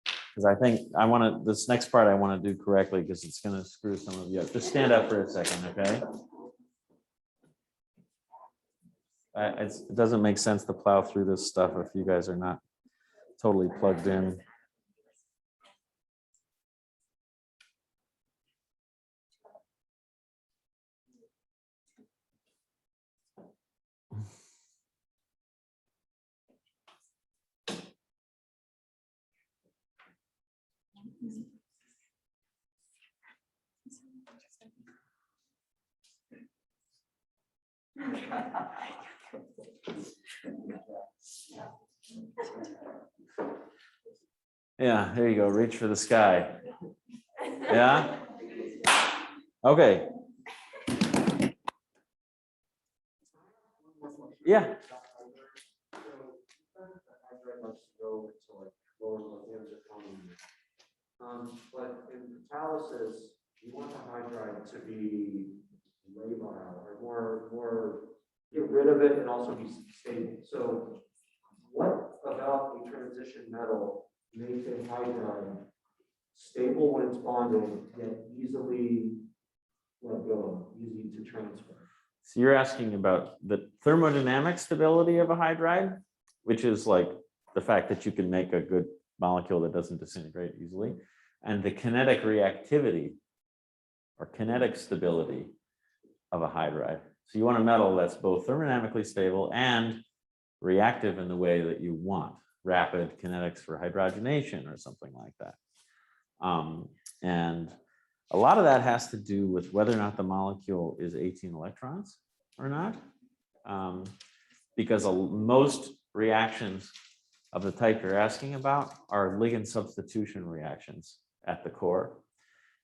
Because I think this next part I want to do correctly because it's going to screw some of you up. Just stand up for a second, okay? It doesn't make sense to plow through this stuff if you guys are not totally plugged in. Yeah, there you go. Reach for the sky. Yeah. Okay. Yeah. But in catalysis, you want the hydride to be labile or more get rid of it and also be stable. So what about a transition metal makes a hydride stable when it's bonded, yet easily let go, easy to transfer? So you're asking about the thermodynamic stability of a hydride, which is like the fact that you can make a good molecule that doesn't disintegrate easily, and the kinetic reactivity or kinetic stability of a hydride. So you want a metal that's both thermodynamically stable and reactive in the way that you want, rapid kinetics for hydrogenation or something like that. And a lot of that has to do with whether or not the molecule is 18 electrons or not. Because most reactions of the type you're asking about are ligand substitution reactions at the core.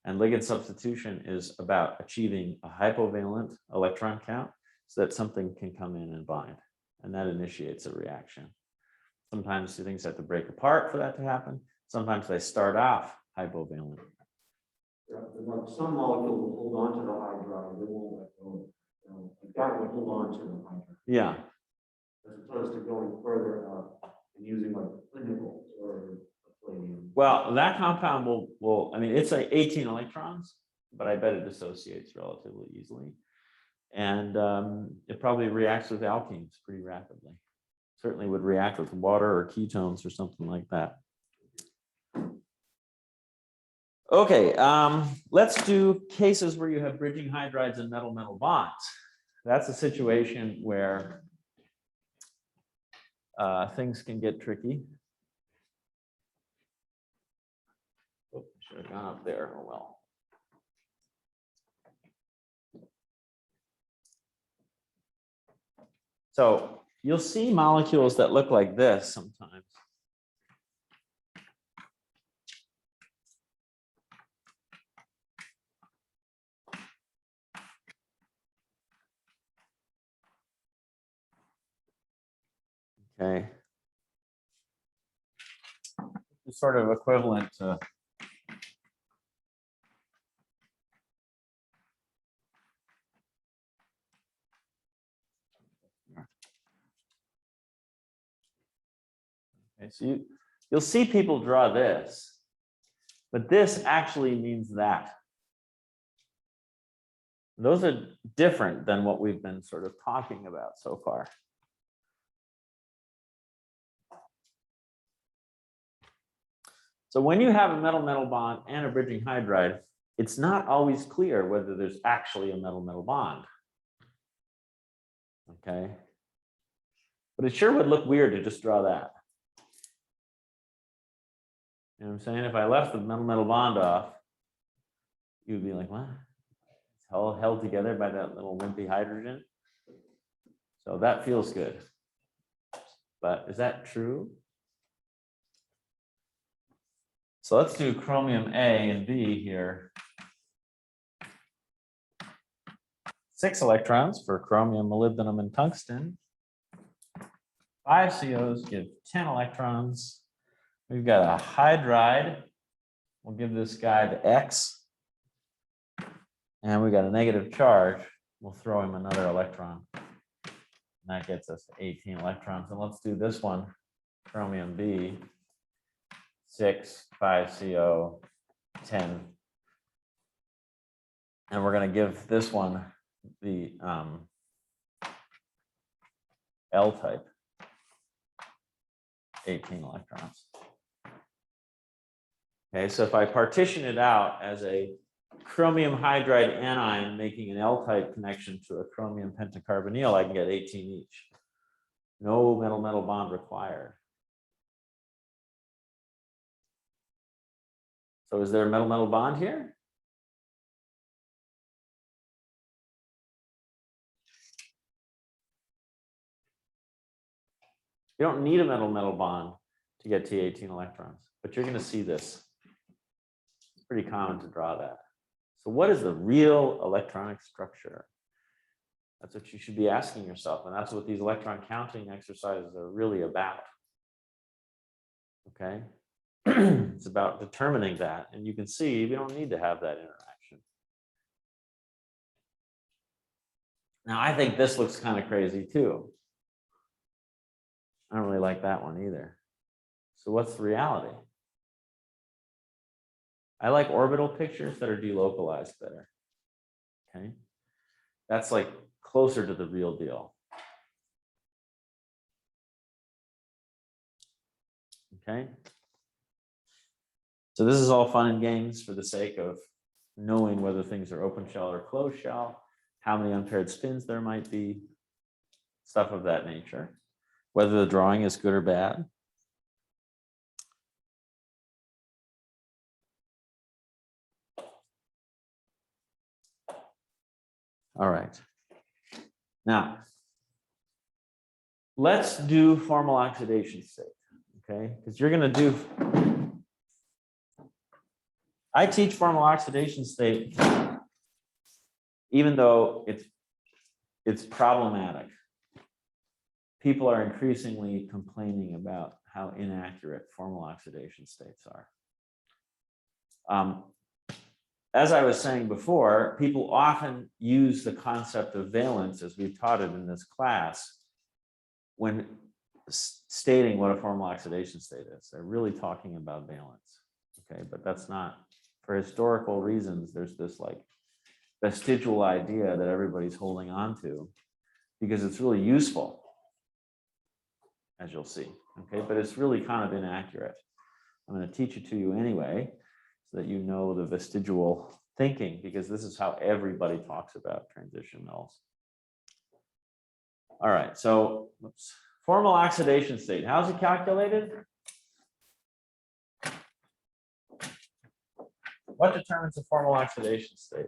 And ligand substitution is about achieving a hypovalent electron count so that something can come in and bind. And that initiates a reaction. Sometimes things have to break apart for that to happen. Sometimes they start off hypovalent. Yeah, like some molecule will hold on to the hydride, they won't let go. Like that will hold on to the hydride. Yeah. As opposed to going further up and using like nickel or palladium. Well, that compound will, I mean, it's like 18 electrons, but I bet it dissociates relatively easily. And it probably reacts with alkenes pretty rapidly. Certainly would react with water or ketones or something like that. Okay, let's do cases where you have bridging hydrides and metal-metal bonds. That's a situation where things can get tricky. Oh, should have gone up there. Oh well. So you'll see molecules that look like this sometimes. Okay. It's sort of equivalent to okay, so you'll see people draw this, but this actually means that. Those are different than what we've been sort of talking about so far. So when you have a metal-metal bond and a bridging hydride, it's not always clear whether there's actually a metal-metal bond. Okay. But it sure would look weird to just draw that. You know what I'm saying? If I left the metal-metal bond off, you'd be like, what? It's all held together by that little wimpy hydrogen. So that feels good. But is that true? So let's do chromium A and B here. 6 electrons for chromium, molybdenum, and tungsten. 5 COs give 10 electrons. We've got a hydride. We'll give this guy the X. And we got a negative charge. We'll throw him another electron. And that gets us 18 electrons. And let's do this one, chromium B. 6, 5 CO, 10. And we're going to give this one the L type, 18 electrons. Okay, so if I partition it out as a chromium hydride anion making an L type connection to a chromium pentacarbonyl, I can get 18 each. No metal-metal bond required. So is there a metal-metal bond here? You don't need a metal-metal bond to get to 18 electrons, but you're going to see this. It's pretty common to draw that. So what is the real electronic structure? That's what you should be asking yourself, and that's what these electron counting exercises are really about. Okay? It's about determining that, and you can see you don't need to have that interaction. Now, I think this looks kind of crazy too. I don't really like that one either. So what's the reality? I like orbital pictures that are delocalized better. Okay. That's like closer to the real deal. Okay. So this is all fun and games for the sake of knowing whether things are open shell or closed shell, how many unpaired spins there might be, stuff of that nature. Whether the drawing is good or bad. All right. Now, let's do formal oxidation state, okay? Because you're going to do, I teach formal oxidation state, even though it's problematic. People are increasingly complaining about how inaccurate formal oxidation states are. As I was saying before, people often use the concept of valence, as we've taught it in this class, when stating what a formal oxidation state is. They're really talking about valence, okay? But that's not, for historical reasons, there's this like vestigial idea that everybody's holding on to because it's really useful, as you'll see, okay? But it's really kind of inaccurate. I'm going to teach it to you anyway. so that you know the vestigial thinking, because this is how everybody talks about transition metals. All right, so oops. Formal oxidation state. How's it calculated? What determines the formal oxidation state?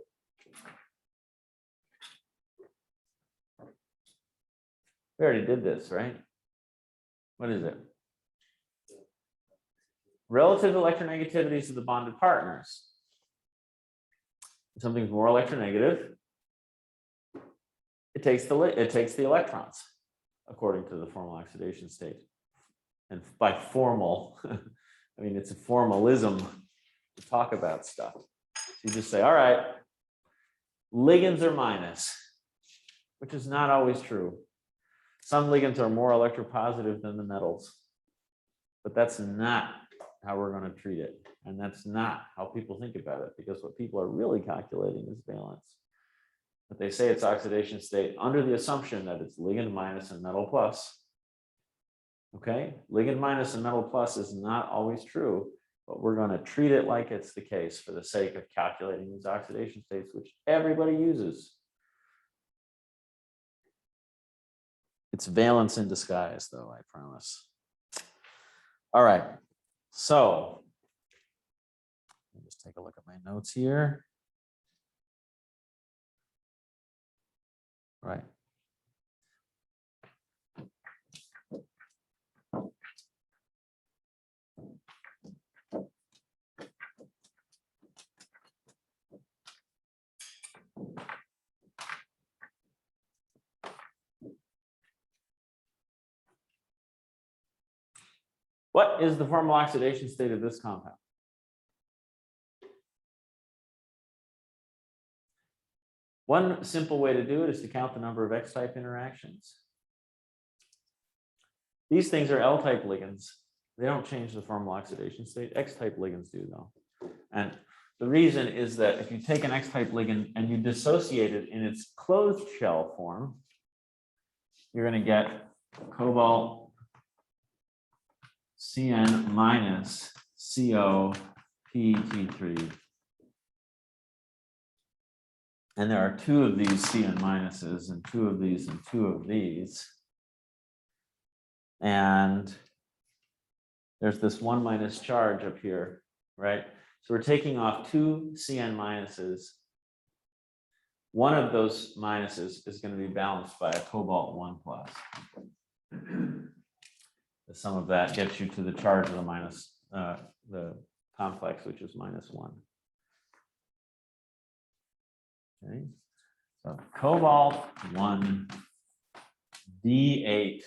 We already did this, right? What is it? Relative electronegativities of the bonded partners. If something's more electronegative, it takes the electrons, according to the formal oxidation state. And by formal, I mean, it's a formalism to talk about stuff. So you just say, all right, ligands are minus, which is not always true. Some ligands are more electropositive than the metals, but that's not how we're going to treat it. And that's not how people think about it, because what people are really calculating is valence. But they say it's oxidation state under the assumption that it's ligand minus and metal plus. Okay, ligand minus and metal plus is not always true, but we're going to treat it like it's the case for the sake of calculating these oxidation states, which everybody uses. It's valence in disguise, though, I promise. All right, so let me just take a look at my notes here. Right. What is the formal oxidation state of this compound? One simple way to do it is to count the number of X-type interactions. These things are L-type ligands. They don't change the formal oxidation state. X-type ligands do, though. And the reason is that if you take an X-type ligand and you dissociate it in its closed shell form, you're going to get cobalt CN minus CO PG3. And there are two of these CN minuses and two of these and two of these. And there's this 1 minus charge up here, right? So we're taking off two CN minuses. One of those minuses is going to be balanced by a cobalt 1 plus. The sum of that gets you to the charge of the minus, the complex, which is -1. Okay, so cobalt 1 D8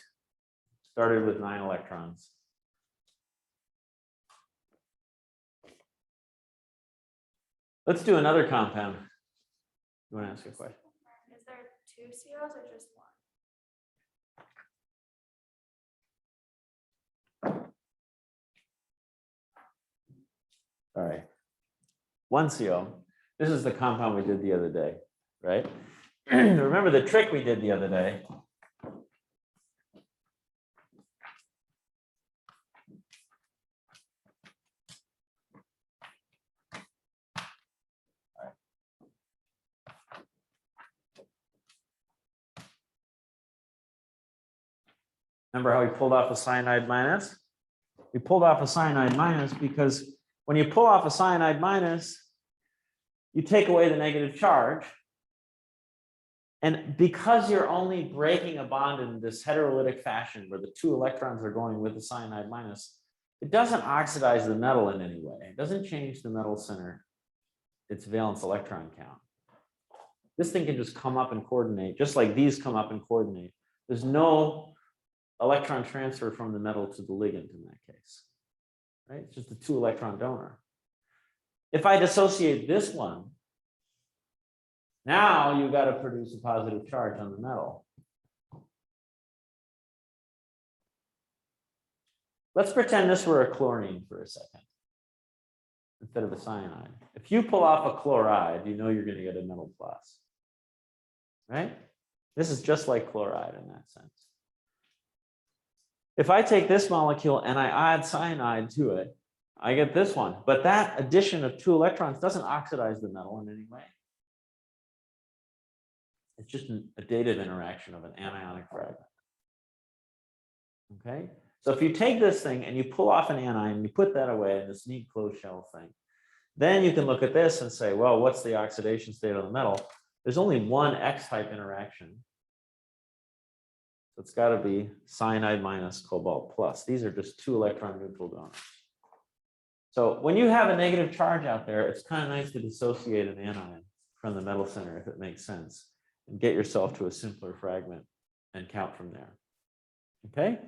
started with 9 electrons. Let's do another compound. You want to ask a question? Is there 2 COs or just 1? All right. 1 CO. This is the compound we did the other day, right? Remember the trick we did the other day? Remember how we pulled off a cyanide minus? We pulled off a cyanide minus because when you pull off a cyanide minus, you take away the negative charge. And because you're only breaking a bond in this heterolytic fashion where the 2 electrons are going with the cyanide minus, it doesn't oxidize the metal in any way. It doesn't change the metal center, its valence electron count. This thing can just come up and coordinate, just like these come up and coordinate. There's no electron transfer from the metal to the ligand in that case, right? It's just a 2 electron donor. If I dissociate this one, now you got to produce a positive charge on the metal. Let's pretend this were a chlorine for a second instead of a cyanide. If you pull off a chloride, you know you're going to get a metal plus, right? This is just like chloride in that sense. If I take this molecule and I add cyanide to it, I get this one, but that addition of 2 electrons doesn't oxidize the metal in any way. It's just a dative interaction of an anionic fragment. Okay, so if you take this thing and you pull off an anion and you put that away in this neat closed shell thing, then you can look at this and say, well, what's the oxidation state of the metal? There's only one X-type interaction. So it's got to be cyanide minus cobalt plus. These are just 2 electron neutral donors. So when you have a negative charge out there, it's kind of nice to dissociate an anion from the metal center, if it makes sense, and get yourself to a simpler fragment and count from there. Okay.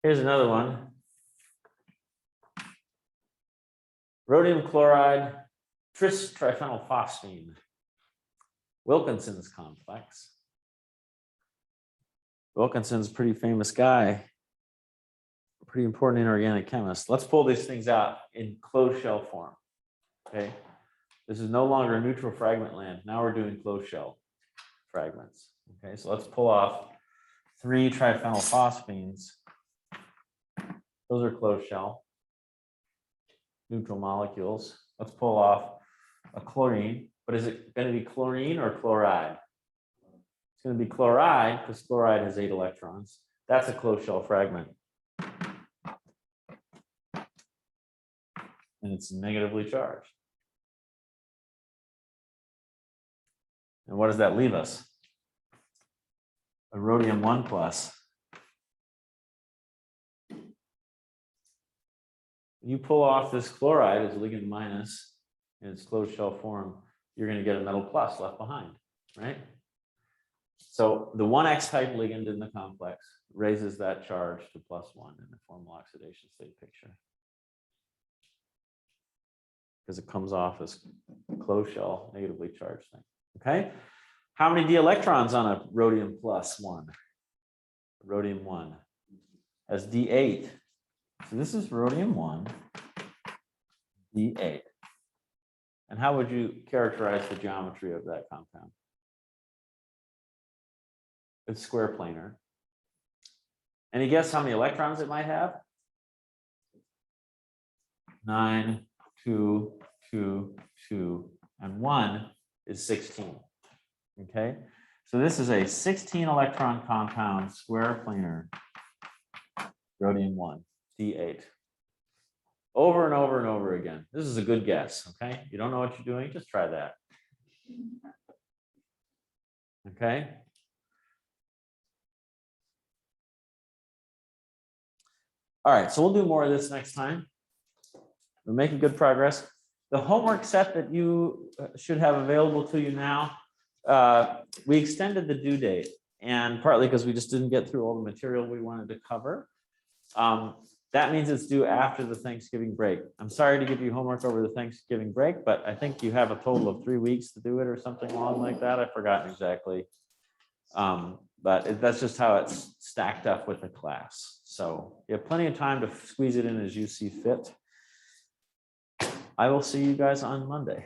Here's another one. Rhodium chloride, tris triphenylphosphine, Wilkinson's complex. Wilkinson's a pretty famous guy, pretty important inorganic chemist. Let's pull these things out in closed shell form. Okay, this is no longer neutral fragment land. Now we're doing closed shell fragments. Okay, so let's pull off 3 triphenylphosphines. Those are closed shell, neutral molecules. Let's pull off a chlorine, but is it going to be chlorine or chloride? It's going to be chloride because chloride has 8 electrons. That's a closed shell fragment. And it's negatively charged. And what does that leave us? A rhodium 1 plus. You pull off this chloride as ligand minus in its closed shell form, you're going to get a metal plus left behind, right? So the 1x type ligand in the complex raises that charge to +1 in the formal oxidation state picture. Because it comes off as closed shell, negatively charged thing. Okay? How many d electrons on a rhodium +1? Rhodium 1 has d8. So this is rhodium 1, d8. And how would you characterize the geometry of that compound? It's square planar. Any guess how many electrons it might have? 9, 2, 2, 2, and 1 is 16. Okay, so this is a 16 electron compound, square planar, rhodium 1, d8. Over and over and over again. This is a good guess. Okay, you don't know what you're doing, just try that. Okay. All right, so we'll do more of this next time. We're making good progress. The homework set that you should have available to you now, we extended the due date, and partly because we just didn't get through all the material we wanted to cover. That means it's due after the Thanksgiving break. I'm sorry to give you homework over the Thanksgiving break, but I think you have a total of 3 weeks to do it or something along like that. I've forgotten exactly. But that's just how it's stacked up with the class. So you have plenty of time to squeeze it in as you see fit. I will see you guys on Monday.